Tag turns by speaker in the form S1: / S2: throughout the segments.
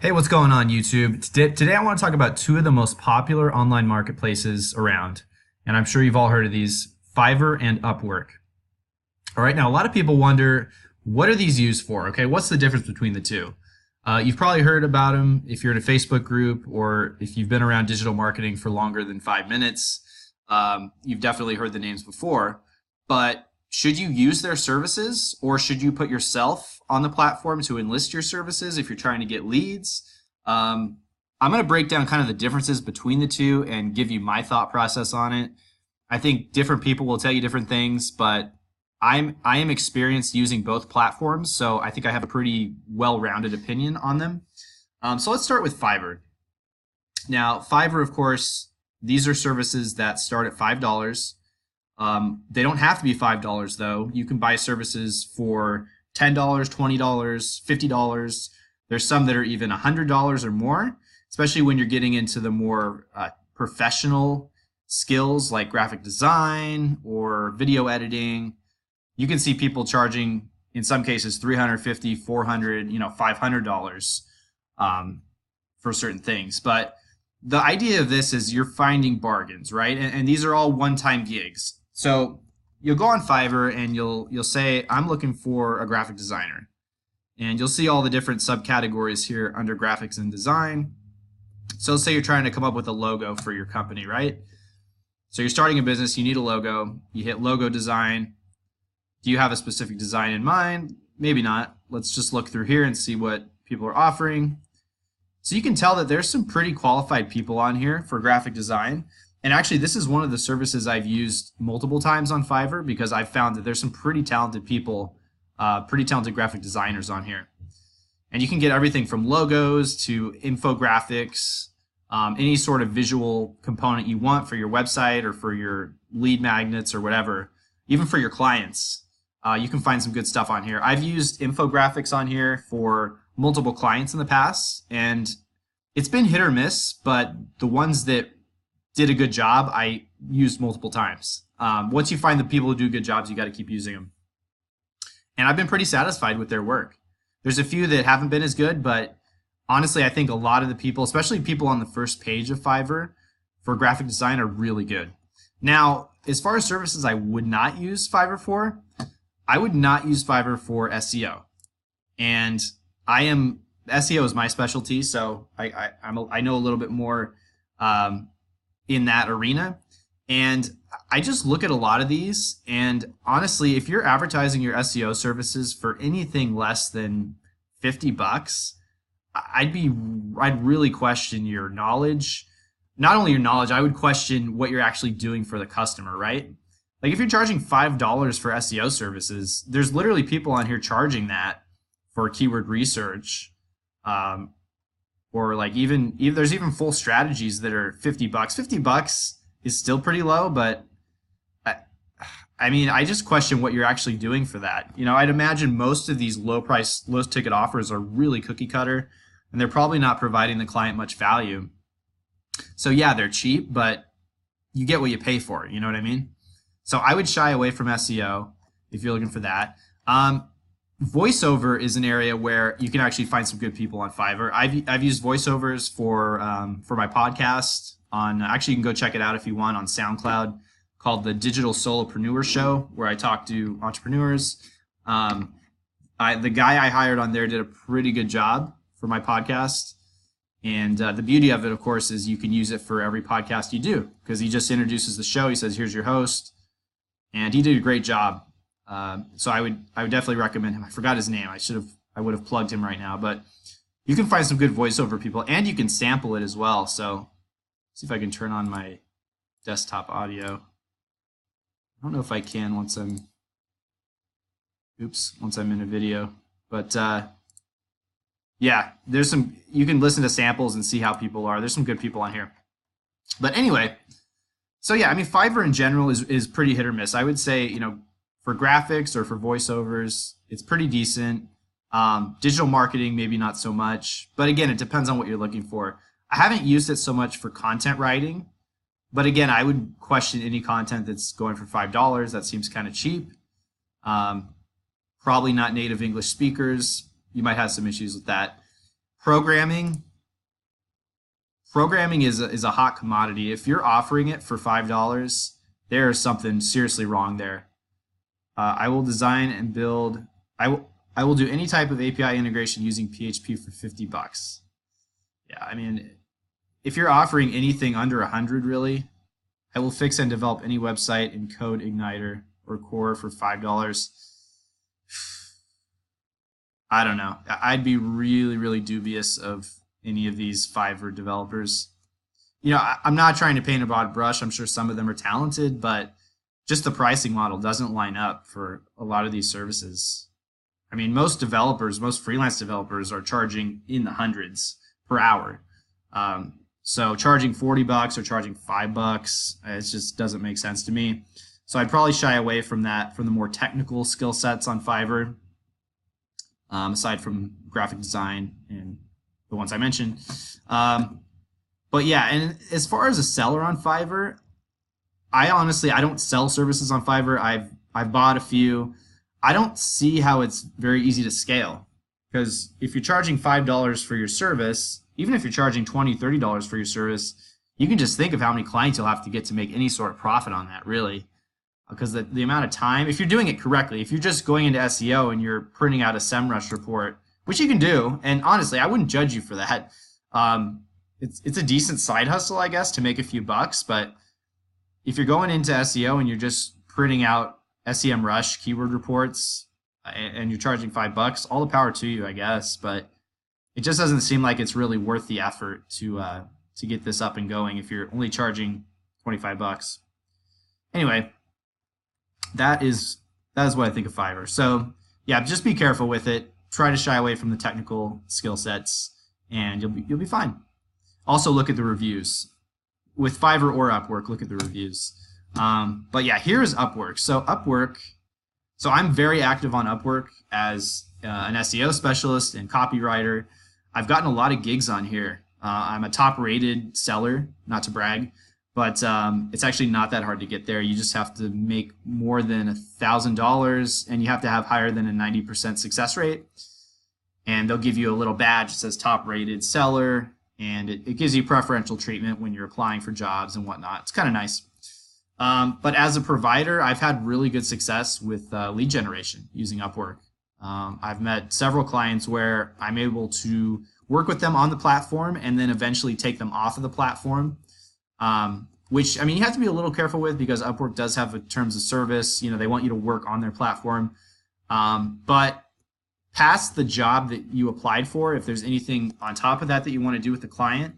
S1: Hey, what's going on, YouTube? Today I want to talk about two of the most popular online marketplaces around, and I'm sure you've all heard of these, Fiverr and Upwork. All right, now a lot of people wonder, what are these used for? Okay, what's the difference between the two? You've probably heard about them if you're in a Facebook group or if you've been around digital marketing for longer than 5 minutes. You've definitely heard the names before, but should you use their services or should you put yourself on the platform to enlist your services if you're trying to get leads? I'm going to break down kind of the differences between the two and give you my thought process on it. I think different people will tell you different things, but I am experienced using both platforms, so I think I have a pretty well-rounded opinion on them. So let's start with Fiverr. Now, Fiverr, of course, these are services that start at $5. They don't have to be $5 though. You can buy services for $10, $20, $50. There's some that are even $100 or more, especially when you're getting into the more professional skills like graphic design or video editing. You can see people charging, in some cases, $350, $400, $500 for certain things. But the idea of this is you're finding bargains, right? And these are all one-time gigs. So you'll go on Fiverr and you'll say, I'm looking for a graphic designer. And you'll see all the different subcategories here under graphics and design. So let's say you're trying to come up with a logo for your company, right? So you're starting a business, you need a logo. You hit logo design. Do you have a specific design in mind? Maybe not. Let's just look through here and see what people are offering. So you can tell that there's some pretty qualified people on here for graphic design. And actually, this is one of the services I've used multiple times on Fiverr because I've found that there's some pretty talented people, pretty talented graphic designers on here. And you can get everything from logos to infographics, any sort of visual component you want for your website or for your lead magnets or whatever, even for your clients. You can find some good stuff on here. I've used infographics on here for multiple clients in the past, and it's been hit or miss, but the ones that did a good job, I used multiple times. Once you find the people who do good jobs, you got to keep using them. And I've been pretty satisfied with their work. There's a few that haven't been as good, but honestly, I think a lot of the people, especially people on the first page of Fiverr for graphic design, are really good. Now, as far as services I would not use Fiverr for, I would not use Fiverr for SEO. And SEO is my specialty, so I know a little bit more in that arena. And I just look at a lot of these, and honestly, if you're advertising your SEO services for anything less than $50, I'd really question your knowledge. Not only your knowledge, I would question what you're actually doing for the customer, right? Like if you're charging $5 for SEO services, there's literally people on here charging that for keyword research, or like even there's even full strategies that are $50. $50 is still pretty low, but I mean, I just question what you're actually doing for that. I'd imagine most of these low ticket offers are really cookie cutter, and they're probably not providing the client much value. So yeah, they're cheap, but you get what you pay for. You know what I mean? So I would shy away from SEO if you're looking for that. Voiceover is an area where you can actually find some good people on Fiverr. I've used voiceovers for my podcast. Actually, you can go check it out if you want on SoundCloud, called the Digital Solopreneur Show, where I talk to entrepreneurs. The guy I hired on there did a pretty good job for my podcast. And the beauty of it, of course, is you can use it for every podcast you do, because he just introduces the show. He says, "Here's your host," and he did a great job. So I would definitely recommend him. I forgot his name. I would have plugged him right now, but you can find some good voiceover people, and you can sample it as well. So see if I can turn on my desktop audio. I don't know if I can once I'm in a video, but yeah, you can listen to samples and see how people are. There's some good people on here. But anyway, so yeah, I mean, Fiverr in general is pretty hit or miss. I would say, for graphics or for voiceovers, it's pretty decent. Digital marketing, maybe not so much. But again, it depends on what you're looking for. I haven't used it so much for content writing. But again, I would question any content that's going for $5. That seems kind of cheap. Probably not native English speakers. You might have some issues with that. Programming is a hot commodity. If you're offering it for $5, there is something seriously wrong there. I will design and build. I will do any type of API integration using PHP for $50. Yeah, I mean, if you're offering anything under 100, really, I will fix and develop any website in Code Igniter or Core for $5. I don't know. I'd be really, really dubious of any of these Fiverr developers. You know, I'm not trying to paint a broad brush. I'm sure some of them are talented, but just the pricing model doesn't line up for a lot of these services. I mean, most developers, most freelance developers are charging in the hundreds per hour. So charging $40 or charging $5, it just doesn't make sense to me. So I'd probably shy away from that, from the more technical skill sets on Fiverr, aside from graphic design and the ones I mentioned. But yeah, and as far as a seller on Fiverr, I don't sell services on Fiverr. I've bought a few. I don't see how it's very easy to scale, because if you're charging $5 for your service, even if you're charging $20, $30 for your service, you can just think of how many clients you'll have to get to make any sort of profit on that, really. Because the amount of time, if you're doing it correctly, if you're just going into SEO and you're printing out a SEMrush report, which you can do, and honestly, I wouldn't judge you for that. It's a decent side hustle, I guess, to make a few bucks. But if you're going into SEO and you're just printing out SEMrush keyword reports and you're charging $5, all the power to you, I guess. But it just doesn't seem like it's really worth the effort to get this up and going if you're only charging $25. Anyway, that is what I think of Fiverr. So yeah, just be careful with it. Try to shy away from the technical skill sets, and you'll be fine. Also, look at the reviews. With Fiverr or Upwork, look at the reviews. But yeah, here's Upwork. So I'm very active on Upwork as an SEO specialist and copywriter. I've gotten a lot of gigs on here. I'm a top-rated seller, not to brag, but it's actually not that hard to get there. You just have to make more than $1,000, and you have to have higher than a 90% success rate. And they'll give you a little badge that says top-rated seller, and it gives you preferential treatment when you're applying for jobs and whatnot. It's kind of nice. But as a provider, I've had really good success with lead generation using Upwork. I've met several clients where I'm able to work with them on the platform and then eventually take them off of the platform, which, I mean, you have to be a little careful with, because Upwork does have a terms of service. You know, they want you to work on their platform. But past the job that you applied for, if there's anything on top of that that you want to do with the client,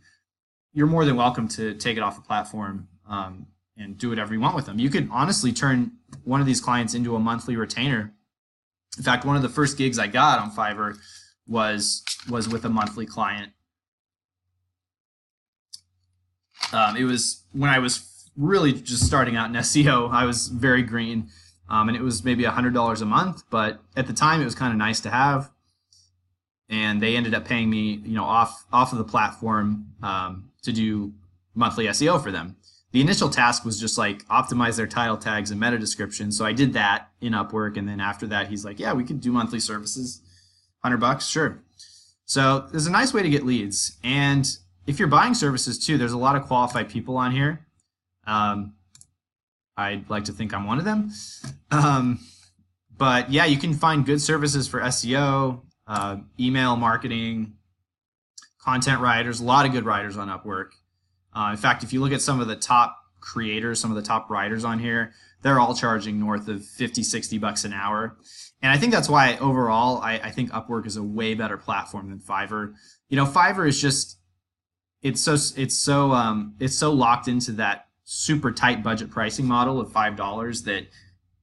S1: you're more than welcome to take it off the platform and do whatever you want with them. You could honestly turn one of these clients into a monthly retainer. In fact, one of the first gigs I got on Fiverr was with a monthly client. It was when I was really just starting out in SEO. I was very green, and it was maybe $100 a month, but at the time it was kind of nice to have. And they ended up paying me, you know, off of the platform to do monthly SEO for them. The initial task was just like optimize their title tags and meta description. So I did that in Upwork, and then after that, he's like, "Yeah, we could do monthly services, $100, sure." So there's a nice way to get leads, and if you're buying services too, there's a lot of qualified people on here. I'd like to think I'm one of them. But yeah, you can find good services for SEO, email marketing, content writers, a lot of good writers on Upwork. In fact, if you look at some of the top creators, some of the top writers on here, they're all charging north of $50-$60 an hour. And I think that's why overall, I think Upwork is a way better platform than Fiverr. You know, Fiverr is just, it's so locked into that super tight budget pricing model of $5 that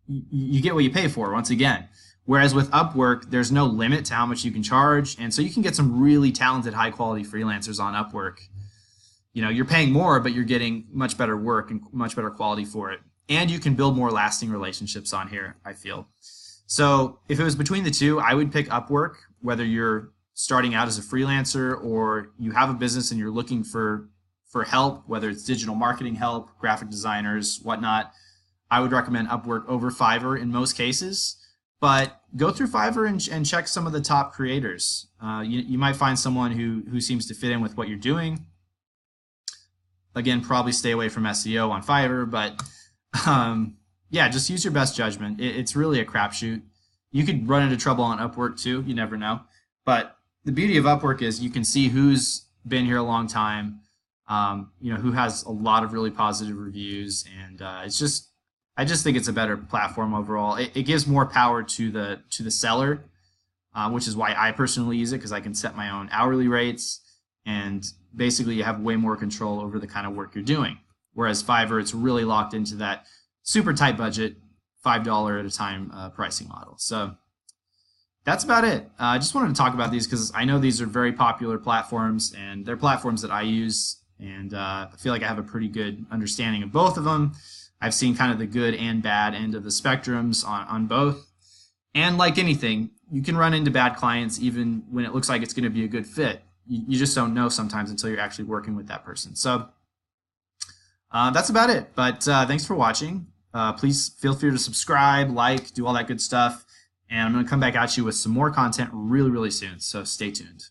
S1: you get what you pay for, once again. Whereas with Upwork, there's no limit to how much you can charge, and so you can get some really talented, high quality freelancers on Upwork. You know, you're paying more, but you're getting much better work and much better quality for it. And you can build more lasting relationships on here, I feel. So if it was between the two, I would pick Upwork, whether you're starting out as a freelancer or you have a business and you're looking for help, whether it's digital marketing help, graphic designers, whatnot. I would recommend Upwork over Fiverr in most cases. But go through Fiverr and check some of the top creators. You might find someone who seems to fit in with what you're doing. Again, probably stay away from SEO on Fiverr, but yeah, just use your best judgment. It's really a crapshoot. You could run into trouble on Upwork too. You never know. But the beauty of Upwork is you can see who's been here a long time, who has a lot of really positive reviews, and I just think it's a better platform overall. It gives more power to the seller, which is why I personally use it, because I can set my own hourly rates, and basically you have way more control over the kind of work you're doing. Whereas Fiverr, it's really locked into that super tight budget, $5 at a time pricing model. So that's about it. I just wanted to talk about these because I know these are very popular platforms, and they're platforms that I use, and I feel like I have a pretty good understanding of both of them. I've seen kind of the good and bad end of the spectrums on both. And like anything, you can run into bad clients even when it looks like it's going to be a good fit. You just don't know sometimes until you're actually working with that person. So that's about it. But thanks for watching. Please feel free to subscribe, like, do all that good stuff. And I'm going to come back at you with some more content really, really soon. So stay tuned.